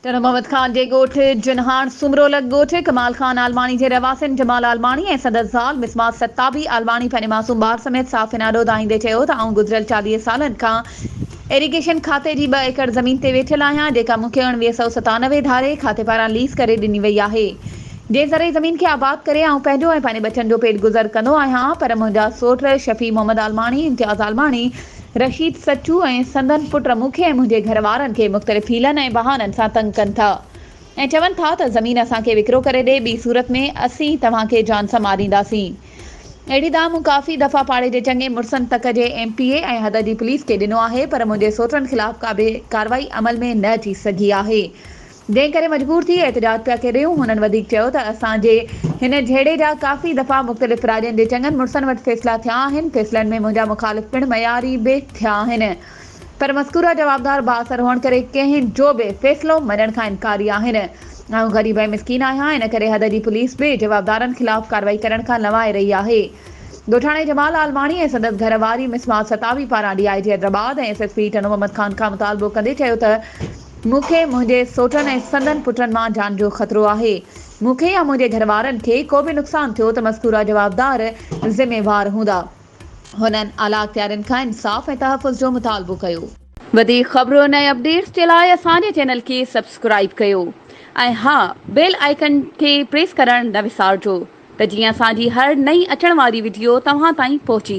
Captain Mohammad Khan जे ॻोठ जुनहान सुमरोलक ॻोठ कमाल खान आलवाणी जे रवासिन जमाल आलवाणी ऐं संदसि ज़ाल मिसमात सत्ताबी आलवाणी पंहिंजे मासूम ॿार समेत साफ़िनाडो दाहींदे चयो त आउं गुज़िरियल 40 सालनि खां इरिगेशन खाते जी 2 एकड़ ज़मीन ते वेठियल आहियां जेका मूंखे 1997 धारे खाते पारां लीज़ करे ॾिनी वई आहे। जे ज़रे ज़मीन खे आबाद करे आउं पंहिंजो ऐं पंहिंजे बचनि जो पेट गुज़र कंदो आहियां, पर मुंहिंजा सोट शफ़ी मोहम्मद आलवाणी, इम्तियाज़ आलवाणी, रशीद सचू ऐं संदन पुट मूंखे ऐं मुंहिंजे घर वारनि खे मुख़्तलिफ़ हीलनि ऐं बहाननि सां तंग कनि था ऐं चवनि था त ज़मीन असांखे विकिरो करे ॾे, ॿी सूरत में असीं तव्हांखे जान सां मारींदासीं। अहिड़ी दाम मूं काफ़ी दफ़ा पाड़े जे चङे मुड़सनि तक जे MPA ऐं हद जी पुलिस खे ॾिनो आहे, पर मुंहिंजे सोटनि ख़िलाफ़ कार्रवाई अमल में न थी सघी आहे। जंहिं करे मजबूर थी एहतजाज पिया करियूं। हुननि वधीक चयो त असांजे हिन झेड़े जा काफ़ी दफ़ा मुख़्तलिफ़ राज्यनि जे चङनि मुड़सनि वटि फ़ैसिला थिया आहिनि। फ़ैसिलनि में मुंहिंजा मुख़ालिफ़ पिणु मयारी बि थिया आहिनि, पर मज़कूरा जवाबदार बाअसर हुअण करे कंहिं जो बि फ़ैसिलो मञण खां इनकारी आहिनि। आउं ग़रीब ऐं मिसकीन आहियां, इन करे हद जी पुलिस बि जवाबदारनि ख़िलाफ़ कार्रवाई करण खां लवाए रही आहे। ॻोठाणे जमाल आलवाणी ऐं संदसि घर वारी मिसमात सतावी पारां DIG हैदराबाद ऐं SSP टनू मोहम्मद खान खां मुतालबो कंदे चयो त मूंखे मुंहिंजे सोटनि ऐं संदनि पुटनि मां जान जो ख़तरो आहे। मूंखे या मुंहिंजे घर वारनि खे को बि नुक़सानु थियो त मज़कूरा जवाबदार ज़िम्मेवार हूंदा। हुननि आला अख़्तियारनि खां इंसाफ़ ऐं तहफ़ुज़ जो मुतालबो कयो। वधीक ख़बरुनि ऐं अपडेट्स जे लाइ असांजे चैनल खे सब्सक्राइब कयो ऐं हा, बेल आइकन खे प्रेस करणु न विसारिजो त जीअं असांजी हर नई अचण वारी वीडियो तव्हां ताईं पहुची